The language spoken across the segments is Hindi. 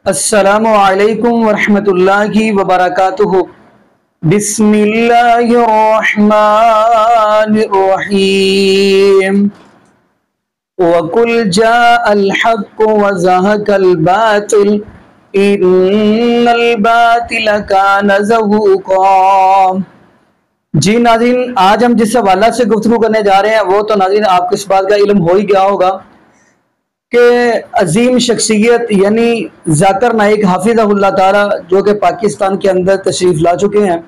अस्सलामु अलैकुम वरहमतुल्लाहि वबरकातुहु। बिस्मिल्लाहिर्रहमानिर्रहीम। वकुल जाअल हक़्क़ु व ज़हक़ल बातिल इन्नल बातिल कान ज़हूक़ा। जी नाज़रीन, आज हम जिस हवाला से गुफ्तगू करने जा रहे हैं वो तो नाज़रीन आपको इस बात का इल्म हो ही गया होगा कि अजीम शख्सियत यानी जाकिर नाइक हाफिज़हुल्लाह ताला जो कि पाकिस्तान के अंदर तशरीफ़ ला चुके हैं।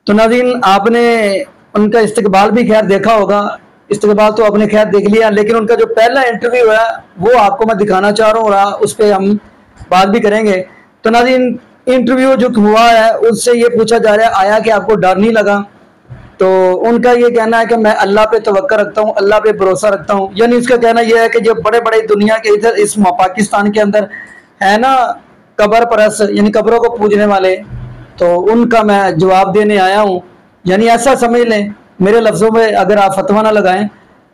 तो नाज़रीन आपने उनका इस्तकबाल भी खैर देखा होगा, इस्तकबाल तो आपने खैर देख लिया, लेकिन उनका जो पहला इंटरव्यू है वो आपको मैं दिखाना चाह रहा हूँ और उस पर हम बात भी करेंगे। तो नाज़रीन इंटरव्यू जो हुआ है उससे ये पूछा जा रहा है आया कि आपको डर नहीं लगा। तो उनका ये कहना है कि मैं अल्लाह पे तवक्कुल रखता हूँ, अल्लाह पे भरोसा रखता हूँ। यानी उसका कहना यह है कि जो बड़े बड़े दुनिया के इधर इस पाकिस्तान के अंदर है ना कब्र परस्त यानी कब्रों को पूजने वाले, तो उनका मैं जवाब देने आया हूँ। यानी ऐसा समझ लें, मेरे लफ्ज़ों में अगर आप फतवा ना लगाएं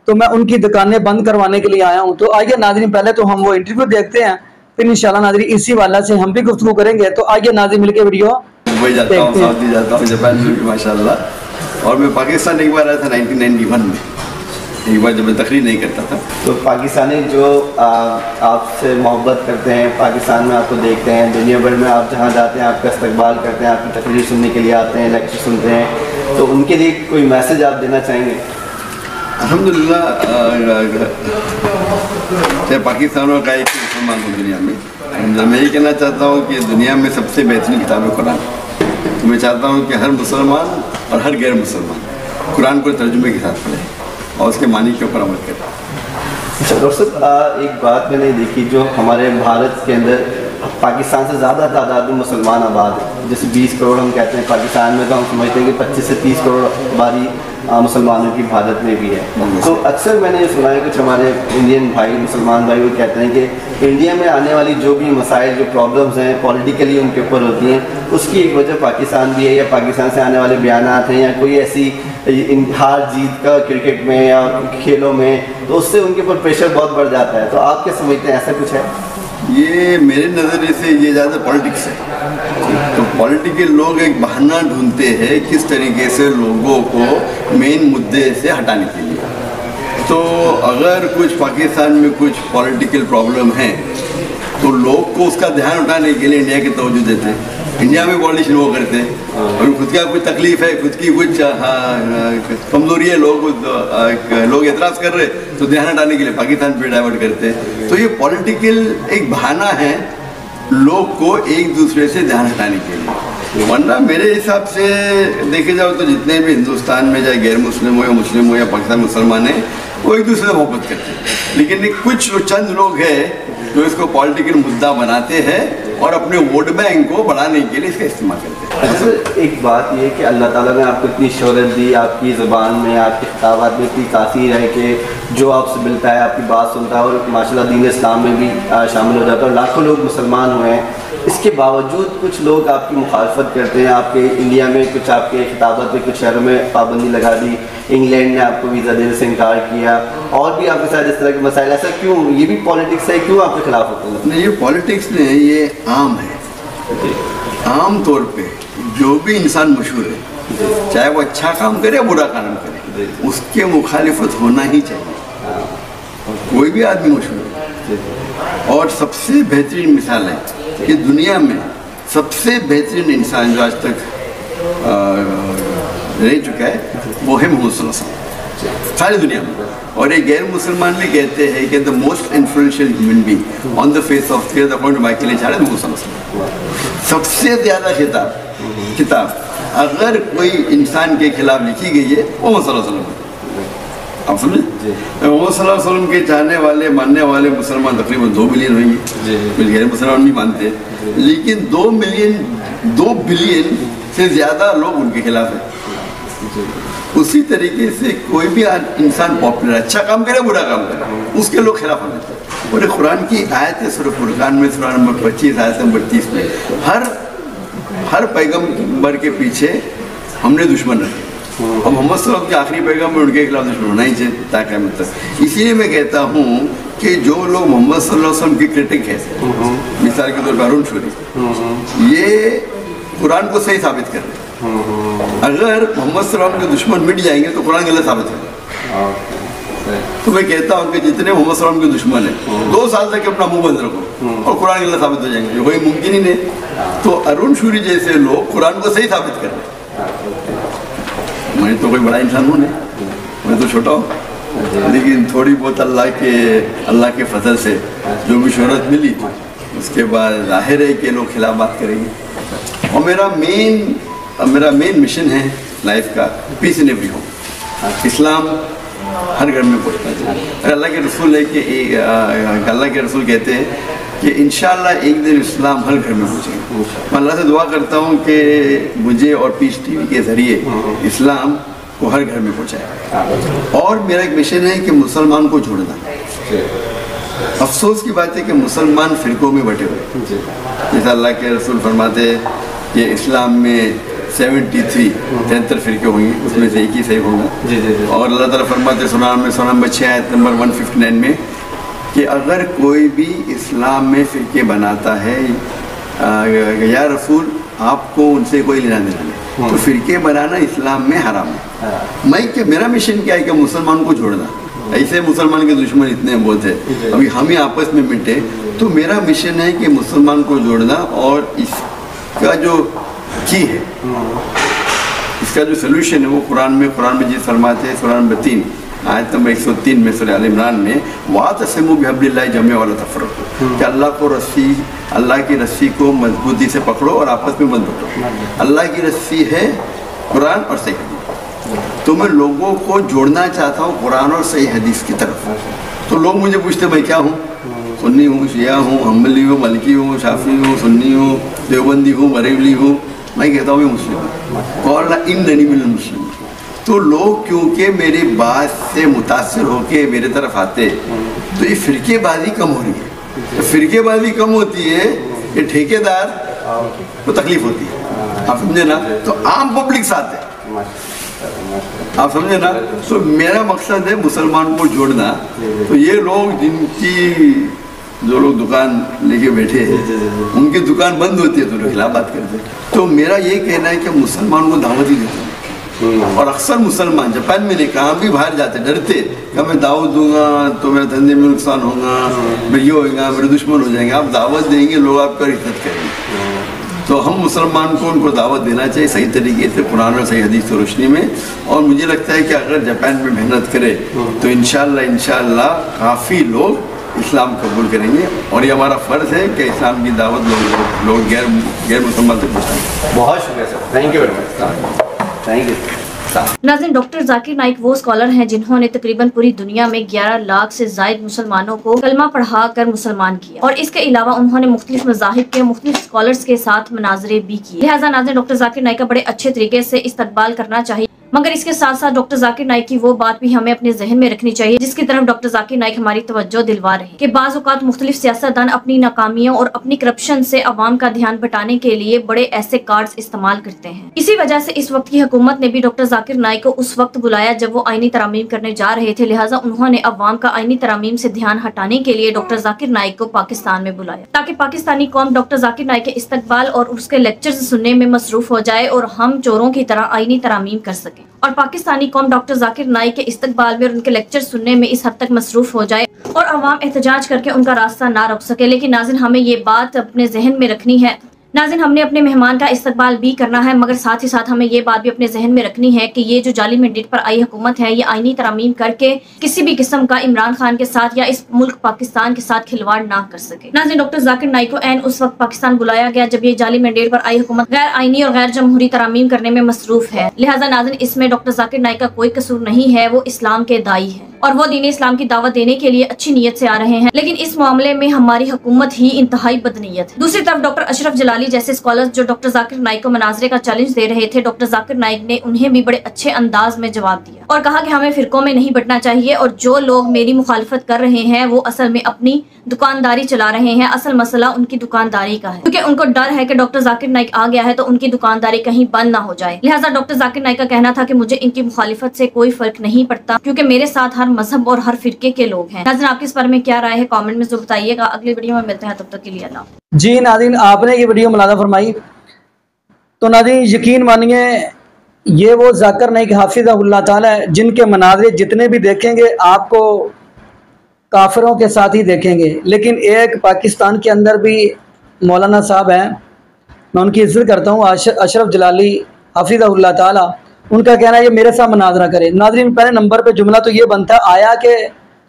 तो मैं उनकी दुकानें बंद करवाने के लिए आया हूँ। तो आइए नाज़रीन पहले तो हम वो इंटरव्यू देखते हैं, फिर इंशाल्लाह नाज़रीन इसी वाला से हम भी गुफ्तगू करेंगे। तो आइए नाज़रीन मिलकर वीडियो जाता हूँ, सऊदी जाता हूँ, जापान में भी माशाल्लाह। और मैं पाकिस्तान एक बार आया था 1991 में, एक बार जब मैं तकरीर नहीं करता था। तो पाकिस्तानी जो आपसे मोहब्बत करते हैं, पाकिस्तान में आपको देखते हैं, दुनिया भर में आप जहाँ जाते हैं आपका इस्तकबाल करते हैं, आपकी तकरीर सुनने के लिए आते हैं, लेक्चर सुनते हैं, तो उनके लिए कोई मैसेज आप देना चाहेंगे? अल्हम्दुलिल्लाह चाहे पाकिस्तान का एक मुसलमान हो दुनिया में, मैं ये कहना चाहता हूँ कि दुनिया में सबसे बेहतरीन किताब है कुरान। तो मैं चाहता हूँ कि हर मुसलमान और हर गैर मुसलमान कुरान को तर्जुमे के साथ पढ़े और उसके मानी के ऊपर अमल करें। अच्छा डॉक्टर साहब, एक बात मैंने देखी जो हमारे भारत के अंदर पाकिस्तान से ज़्यादा तादाद में मुसलमान आबाद है, जैसे 20 करोड़ हम कहते हैं, पाकिस्तान में तो हम समझते हैं कि 25 से 30 करोड़ आबादी मुसलमानों की भारत में भी है। तो अक्सर मैंने ये सुना है कुछ हमारे इंडियन भाई, मुसलमान भाई, वो कहते हैं कि इंडिया में आने वाली जो भी मसाइल, जो प्रॉब्लम्स हैं पॉलिटिकली उनके ऊपर होती हैं, उसकी एक वजह पाकिस्तान भी है, या पाकिस्तान से आने वाले बयानात हैं, या कोई ऐसी हार जीत का क्रिकेट में या खेलों में, तो उससे उनके ऊपर प्रेशर बहुत बढ़ जाता है। तो आप क्या समझते हैं, ऐसा कुछ है? ये मेरे नज़रिए से ये ज़्यादा पॉलिटिक्स है। तो पॉलिटिकल लोग एक बहाना ढूंढते हैं किस तरीके से लोगों को मेन मुद्दे से हटाने के लिए। तो अगर कुछ पाकिस्तान में कुछ पॉलिटिकल प्रॉब्लम है तो लोग को उसका ध्यान उठाने के लिए इंडिया की तवज्जो देते हैं, इंडिया में पॉलिटिशियन वो करते हैं। और खुद का कुछ तकलीफ है, खुद की कुछ कमजोरी है, लोग एतराज़ कर रहे तो ध्यान हटाने के लिए पाकिस्तान पे डाइवर्ट करते हैं। तो ये पॉलिटिकल एक बहाना है लोग को एक दूसरे से ध्यान हटाने के लिए। वरना मेरे हिसाब से देखे जाओ तो जितने भी हिंदुस्तान में चाहे गैर मुस्लिम हो या मुस्लिम हो या पाकिस्तान मुसलमान है, वो एक दूसरे से मोहब्बत करते हैं। लेकिन कुछ चंद लोग हैं जो इसको पॉलिटिकल मुद्दा बनाते हैं और अपने वोट बैंक को बढ़ाने के लिए इसका इस्तेमाल करते हैं। अच्छा, एक बात ये कि अल्लाह ताला ने आपको इतनी शोहरत दी, आपकी ज़बान में, आपके खिताबात में इतनी तासीर है कि जो आपसे मिलता है आपकी बात सुनता है, और माशाल्लाह दीन इस्लाम में भी शामिल हो जाता है, और लाखों लोग मुसलमान हुए हैं। इसके बावजूद कुछ लोग आपकी मुखालफत करते हैं। आपके इंडिया में कुछ आपके खिताबत में कुछ शहरों में पाबंदी लगा दी, इंग्लैंड ने आपको वीज़ा देने से इनकार किया, और भी आपके साथ इस तरह के मसाइल। ऐसा क्यों? ये भी पॉलिटिक्स है, क्यों आपके खिलाफ होते हैं? नहीं, ये पॉलिटिक्स नहीं, ये आम है। आम तौर पे जो भी इंसान मशहूर है, चाहे वो अच्छा काम करे या बुरा काम करे, उसके मुखालिफत होना ही चाहिए। कोई भी आदमी मशहूर है। और सबसे बेहतरीन मिसाल है कि दुनिया में सबसे बेहतरीन इंसान जो आज तक रह चुका है वो है मोहम्मद सल्लल्लाहु अलैहि वसल्लम सारी दुनिया में। और एक गैर मुसलमान भी कहते हैं कि the most influential human being on the face of the earth according to Michael H Hardy, Muhammad सल्लल्लाहु अलैहि वसल्लम। सबसे ज़्यादा किताब अगर कोई इंसान के खिलाफ लिखी गई है वो मोहम्मद सल्लल्लाहु अलैहि वसल्लम। आप समझे? मोहम्मद सल्लल्लाहु अलैहि वसल्लम के चाहने वाले, मानने वाले मुसलमान तकरीबन 2 बिलियन होंगे। कुछ गैर मुसलमान नहीं मानते, लेकिन 2 बिलियन से ज़्यादा लोग उनके खिलाफ हैं। उसी तरीके से कोई भी इंसान पॉपुलर, अच्छा काम करे बुरा काम करे, उसके लोग खिलाफ होने चाहिए। और कुरान की आयत है सूरह फुरकान में, सूरह नंबर 25 आयत नंबर 30 में, हर पैगंबर के पीछे हमने दुश्मन रखे। और मोहम्मद सल्लल्लाहु अलैहि वसल्लम के आखिरी पैगंबर, उनके खिलाफ दुश्मन होना ही चाहिए ताकि मतलब। इसीलिए मैं कहता हूँ कि जो लोग मोहम्मद सल्लल्लाहु अलैहि वसल्लम की क्रिटिक है, मिसाल के तौर पर अरुण शूरी, ये कुरान को सही साबित कर रहे हैं। अगर मोहम्मद सल्लल्लाहु अलैहि वसल्लम के दुश्मन मिट जाएंगे तो कुरान गलत साबित होगा। तो मैं कहता हूँ कि जितने मोहम्मद सल्लल्लाहु अलैहि वसल्लम के दुश्मन हैं, 2 साल तक अपना मुंह बंद रखो और कुरान गलत साबित हो जाएंगे, वही मुमकिन ही नहीं। तो अरुण शूरी जैसे लोग कुरान को सही साबित कर रहे हैं। मैं तो कोई बड़ा इंसान हूँ नहीं, मैं तो छोटा हूँ, लेकिन थोड़ी बहुत अल्लाह के फजल से जो भी शोहरत मिली, उसके बाद जाहिर है कि लोग खिलाफ बात करेंगे। और मेरा मेन मिशन है लाइफ का, पीस इन एवरी होम, इस्लाम हर घर में पहुँचना चाहिए। अल्लाह के रसूल है कि अल्लाह के रसूल कहते हैं कि इंशाअल्लाह एक दिन इस्लाम हर घर में पहुँचेगा। मैं अल्लाह से दुआ करता हूँ कि मुझे और पीस टीवी के ज़रिए इस्लाम को हर घर में पहुँचाए। और मेरा एक मिशन है कि मुसलमान को जोड़ना। अफसोस की बात है कि मुसलमान फ़िरक़ों में बटे हुए, जैसा अल्लाह के रसूल फरमाते हैं कि इस्लाम में 73 फ़िरके होंगे, उसमें से एक ही सही होगा। और अल्लाह ताला फरमाते सूरह नंबर 6 आयत नंबर 159 में कि अगर कोई भी इस्लाम में फ़िरके बनाता है, या रसूल आपको उनसे कोई लेना देना नहीं, तो फ़िरके बनाना इस्लाम में हराम है। मेरा मिशन क्या है कि मुसलमान को जोड़ना। ऐसे मुसलमान के दुश्मन इतने बहुत है, अभी हम ही आपस में मिटे, तो मेरा मिशन है कि मुसलमान को जोड़ना। और इसका जो की है, इसका जो सोल्यूशन है वो कुरान में जी फरमाते हैं, सूरह नंबर 3 आयत नंबर 103 में सूरह आल इमरान में, वातसिमू बिहब्लिल्लाहि जमीअन वला तफर्रक़ू, कि अल्लाह की रस्सी को मजबूती से पकड़ो और आपस में मत बटो। अल्लाह की रस्सी है कुरान और सही हदीस। तो मैं लोगों को जोड़ना चाहता हूँ कुरान और सही हदीस की तरफ। तो लोग मुझे पूछते मैं क्या हूँ, सुन्नी हूँ, शिया हूँ, हम्बली हूँ, मलकी हूँ, शाफी हूँ, सुन्नी हूँ, देवबंदी हूँ, बरेलवी हूँ। मैं कहता हूँ मैं मुस्लिम हूँ, कौल इन्ननी मिनल मुस्लिम। तो लोग क्योंकि मेरी बात से मुतासर होके मेरे तरफ आते, तो ये फ़िरकेबाज़ी कम हो रही है। तो फ़िरकेबाज़ी कम होती है, ये ठेकेदार को तकलीफ होती है, आप समझे ना। तो आम पब्लिक साथ है, आप समझे ना। तो मेरा मकसद है मुसलमान को जोड़ना। तो ये लोग जो लोग दुकान लेके बैठे हैं, उनकी दुकान बंद होती है तो लोग खिलाफ बात करते हैं। तो मेरा ये कहना है कि मुसलमान को दावत ही देता हूँ। और अक्सर मुसलमान जापान में नहीं, कहाँ भी बाहर जाते डरते कि मैं दावत दूंगा तो मेरे धंधे में नुकसान होगा, मैं ये होगा, मेरे दुश्मन हो जाएंगे। आप दावत देंगे, लोग आपका इज्जत करेंगे। तो हम मुसलमान को उनको दावत देना चाहिए सही तरीके से, कुरान और सही हदीस की रोशनी में। और मुझे लगता है कि अगर जापान में मेहनत करे तो इंशाअल्लाह काफ़ी लोग इस्लाम कबूल करेंगे। और ये हमारा फ़र्ज़ है कि इस्लाम की दावत लोग गैर मुसलमान तक पहुँचाएँ। बहुत शुक्रिया sir, thank you very much, thank you. नाज़रीन, डॉक्टर जाकिर नाइक वो स्कॉलर हैं जिन्होंने तकरीबन पूरी दुनिया में 11 लाख से ज़ायद मुसलमानों को कलमा पढ़ा कर मुसलमान किया। और इसके अलावा उन्होंने मुख्तलिफ मज़ाहिब के मुख्तलिफ स्कॉलर्स के साथ मुनाजरे भी किए। लिहाजा नाज़रीन, डॉक्टर जाकिर नाइक का बड़े अच्छे तरीके से इस्तकबाल करना चाहिए। मगर इसके साथ साथ डॉक्टर जाकिर नाइक की वो बात भी हमें अपने जहन में रखनी चाहिए जिसकी तरफ डॉक्टर जाकिर नाइक हमारी तवज्जो दिलवा रहे हैं कि बाज़ औक़ात मुख्तलिफ सियासतदान अपनी नाकामियों और अपनी करप्शन से अवाम का ध्यान बटाने के लिए बड़े ऐसे कार्ड्स इस्तेमाल करते हैं। इसी वजह से इस वक्त की हुकूमत ने भी डॉक्टर जाकिर नाइक को उस वक्त बुलाया जब वो आईनी तरामीम करने जा रहे थे। लिहाजा उन्होंने अवाम का आईनी तरामीम से ध्यान हटाने के लिए डॉक्टर जाकिर नाइक को पाकिस्तान में बुलाया ताकि पाकिस्तानी कौम डॉक्टर जाकिर नाइक के इस्तकबाल और उसके लेक्चर्स सुनने में मसरूफ हो जाए और हम चोरों की तरह आईनी तरामीम कर सके और पाकिस्तानी कौम डॉक्टर जाकिर नाइक के इस्तकबाल में और उनके लेक्चर सुनने में इस हद तक मसरूफ हो जाए और अवाम एहतजाज करके उनका रास्ता ना रोक सके। लेकिन नाज़रीन, हमें ये बात अपने जहन में रखनी है। नाज़रीन, हमने अपने मेहमान का इस्तकबाल भी करना है, मगर साथ ही साथ हमें ये बात भी अपने जहन में रखनी है कि ये जो जाली मैंडेट पर आई हुकूमत है, ये आईनी तरामीम करके किसी भी किस्म का इमरान खान के साथ या इस मुल्क पाकिस्तान के साथ खिलवाड़ ना कर सके। नाज़रीन, डॉक्टर जाकिर नाइक को ऐन उस वक्त पाकिस्तान बुलाया गया जब ये जाली मैंडेट पर आई हुकूमत गैर आईनी और गैर जमहूरी तरामीम करने में मसरूफ है। लिहाजा नाज़रीन, इसमें डॉक्टर जाकिर नाइक का कोई कसूर नहीं है। वो इस्लाम के दाई है और वो दीन इस्लाम की दावत देने के लिए अच्छी नीयत से आ रहे हैं, लेकिन इस मामले में हमारी हुकूमत ही इंतहाई बदनीयत है। दूसरी तरफ डॉक्टर अशरफ जलाली जैसे स्कॉलर्स जो डॉक्टर जाकिर नाइक को मनाजरे का चैलेंज दे रहे थे, डॉक्टर जाकिर नाइक ने उन्हें भी बड़े अच्छे अंदाज में जवाब दिया। और कहा कि हमें फिरकों में नहीं बंटना चाहिए और जो लोग मेरी मुखालफत कर रहे हैं वो असल में अपनी दुकानदारी चला रहे हैं। असल मसला उनकी दुकानदारी का है, क्योंकि उनको डर है कि डॉक्टर जाकिर नाइक आ गया है तो उनकी दुकानदारी कहीं बंद ना हो जाए। लिहाजा डॉक्टर जाकिर नाइक का कहना था कि मुझे इनकी मुखालिफत से कोई फर्क नहीं पड़ता, क्योंकि मेरे साथ हर मजहब और हर फिरके के लोग हैं। नाज़रीन, आपके इस बारे में क्या राय है कॉमेंट में जरूर बताइएगा। अगली वीडियो में मिलते हैं, तब तक के लिए अल्लाह। जी नाज़रीन, आपने ये वीडियो मुलादा फरमाई तो नाज़रीन यकीन मानिए ये वो जाकिर नाइक हाफिज़हुल्लाह ताला है जिनके मनाज़िर जितने भी देखेंगे आपको काफिरों के साथ ही देखेंगे। लेकिन एक पाकिस्तान के अंदर भी मौलाना साहब हैं, मैं उनकी इज्जत करता हूँ, अशरफ जलाली हाफिज़हुल्लाह ताला, उनका कहना है ये मेरे साथ मुनाज़रा करे। नाज़रीन, पहले नंबर पे जुमला तो ये बनता आया कि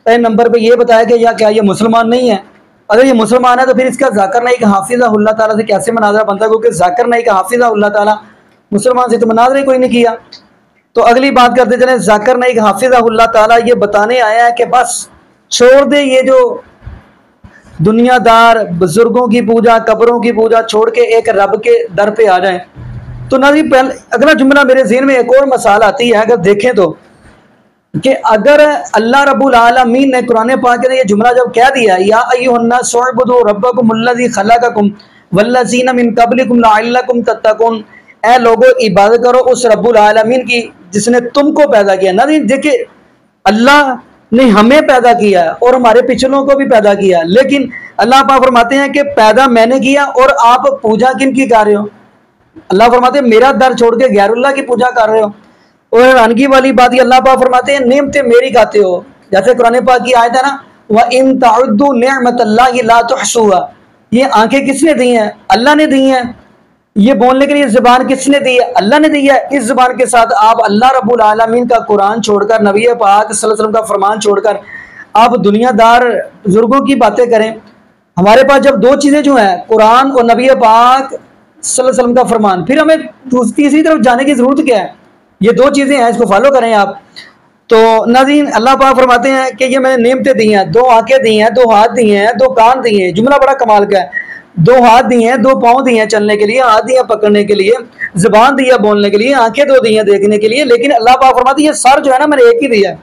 पहले नंबर पे ये बताया कि या क्या ये मुसलमान नहीं है? अगर ये मुसलमान है तो फिर इसका जाकिर नाइक हाफिज़हुल्लाह ताला से कैसे मुनाज़रा बनता है? क्योंकि जाकिर नाइक हाफिज़हुल्लाह ताला मुसलमान से तो मुनाज़रा ही कोई नहीं किया। तो अगली बात करते चले, जाकिर नाइक हाफिज़हुल्लाह ताला ये बताने आया है कि बस छोड़ दे ये जो दुनियादार बुजुर्गों की पूजा, कब्रों की पूजा छोड़ के एक रब के दर पे आ जाए। तो ना जी पहले अगला जुमला मेरे ज़हन में एक और मसाल आती है, अगर देखें तो कि अगर अल्लाह रब्बुल आलमीन ने कुरान पाक में ये जुमला जब कह दिया या अय्युहन्नास उअ्बुदू रब्बकुमुल्लज़ी खलक़कुम वल्लज़ीना मिन क़ब्लिकुम लअल्लकुम तत्तक़ून, ऐ लोगों इबादत करो उस रब्बुल आलमीन की जिसने तुमको पैदा किया। ना देखिए अल्लाह ने हमें पैदा किया और हमारे पिछलों को भी पैदा किया, लेकिन अल्लाह पाक फरमाते हैं कि पैदा मैंने किया और आप पूजा किन की कर रहे हो? अल्लाह फरमाते हैं मेरा दर छोड़ के गैरुल्लाह की पूजा कर रहे हो। और हैरानगी वाली बात ये अल्लाह पाक फरमाते हैं नेमतें मेरी खाते हो। जैसे कुरान पाक की आयत है ना, व इन तअद्दू निअमतल्लाहि ला तुहसूहा, ये आंखें किसने दी हैं? अल्लाह ने दी हैं। ये बोलने के लिए ज़ुबान किसने दी है? अल्लाह ने दी है। इस ज़ुबान के साथ आप अल्लाह रब्बुल आलमीन का कुरान छोड़कर, नबी पाक सल्लल्लाहु अलैहि वसल्लम का फरमान छोड़कर आप दुनियादार बुजुर्गों की बातें करें। हमारे पास जब दो चीज़ें जो हैं, कुरान और नबी पाक सल्लल्लाहु अलैहि वसल्लम का फरमान, फिर हमें तीसरी तरफ जाने की ज़रूरत क्या है? ये दो चीज़ें हैं, इसको फॉलो करें आप। तो नाज़रीन, अल्लाह पाक फरमाते हैं कि ये मैंने नेमतें दी हैं, दो आंखें दी हैं, दो हाथ दिए हैं, दो कान दिए हैं। जुमला बड़ा कमाल का है, दो हाथ दिए हैं, दो पाँव दिए हैं चलने के लिए, हाथ दिए पकड़ने के लिए, ज़ुबान दी है बोलने के लिए, आंखें दो दी हैं देखने के लिए। लेकिन अल्लाह पाक फरमाते हैं ये सर जो है ना मैंने एक ही दिया है।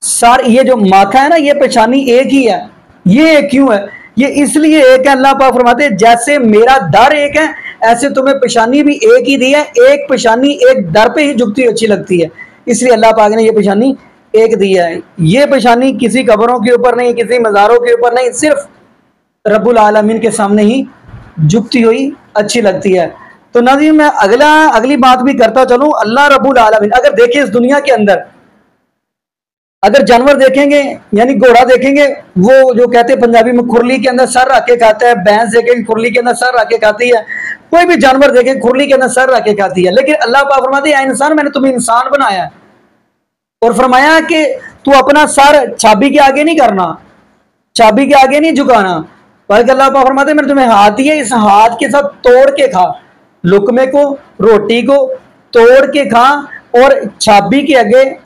सर, ये जो माथा है ना, ये पेशानी एक ही है। ये एक क्यों है? ये इसलिए एक है, अल्लाह पाक फरमाते हैं जैसे मेरा दर एक है ऐसे तुम्हें पेशानी भी एक ही दी है। एक पेशानी एक दर पे ही झुकती अच्छी लगती है, इसलिए अल्लाह पाक ने ये पेशानी एक दी है। ये पेशानी किसी कब्रों के ऊपर नहीं, किसी मज़ारों के ऊपर नहीं, सिर्फ रब्बुल आलमीन के सामने ही झुकती हुई अच्छी लगती है। तो नाज़रीन, मैं अगली बात भी करता चलूं। अल्लाह रब्बुल आलमीन, अगर देखें इस दुनिया के अंदर अगर जानवर देखेंगे, यानी घोड़ा देखेंगे, वो जो कहते हैं पंजाबी में खुरली के अंदर सर रख के खाता है, भैंस देखेंगे खुरली के अंदर सर रख के खाती है, कोई भी जानवर देखे खुरली के अंदर सर रख के खाती है। लेकिन अल्लाह पाक फरमाते हैं इंसान, मैंने तुम्हें इंसान बनाया है और फरमाया कि तू अपना सर चाबी के आगे नहीं करना, चाबी के आगे नहीं झुकाना, बल्कि अल्लाह पाक फरमाते हैं मैंने तुम्हें हाथ दिया, इस हाथ के साथ तोड़ के खा, लुकमे को, रोटी को तोड़ के खा और चाबी के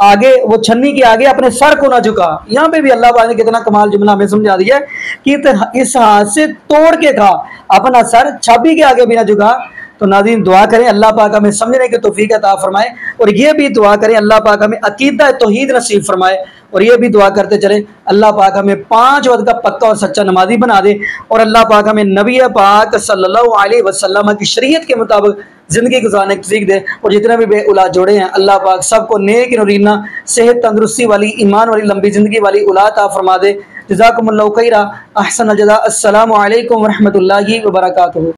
आगे वो छन्नी के आगे अपने सर को ना झुका। यहाँ पे भी अल्लाह पाक ने कितना कमाल जुमला हमें समझा दिया है कि इस हाथ से तोड़ के खा, अपना सर चाबी के आगे भी ना झुका। तो नाज़रीन, दुआ करें अल्लाह पाक हमें समझने की तौफीक अता फरमाए और ये भी दुआ करें अल्लाह पाक हमें अकीदा तौहीद नसीब फरमाए। और ये भी दुआ करते चले अल्लाह पाक हमें 5 वक्त का पक्का और सच्चा नमाजी बना दे और अल्लाह पाक हमें नबी पाक सल्लल्लाहु अलैहि वसल्लम की शरीयत के मुताबिक ज़िंदगी गुजारने की सीख दे। और जितने भी बे औलाद जोड़े हैं अल्लाह पाक सबको नेक नूरीना सेहत तंदुरुस्ती वाली ईमान वाली लंबी ज़िंदगी वाली औलाद अता फरमा दे। जज़ाकुमुल्लाहु खैरा, अहसन अल जज़ा। अस्सलामु अलैकुम व रहमतुल्लाहि व बरकातुहू।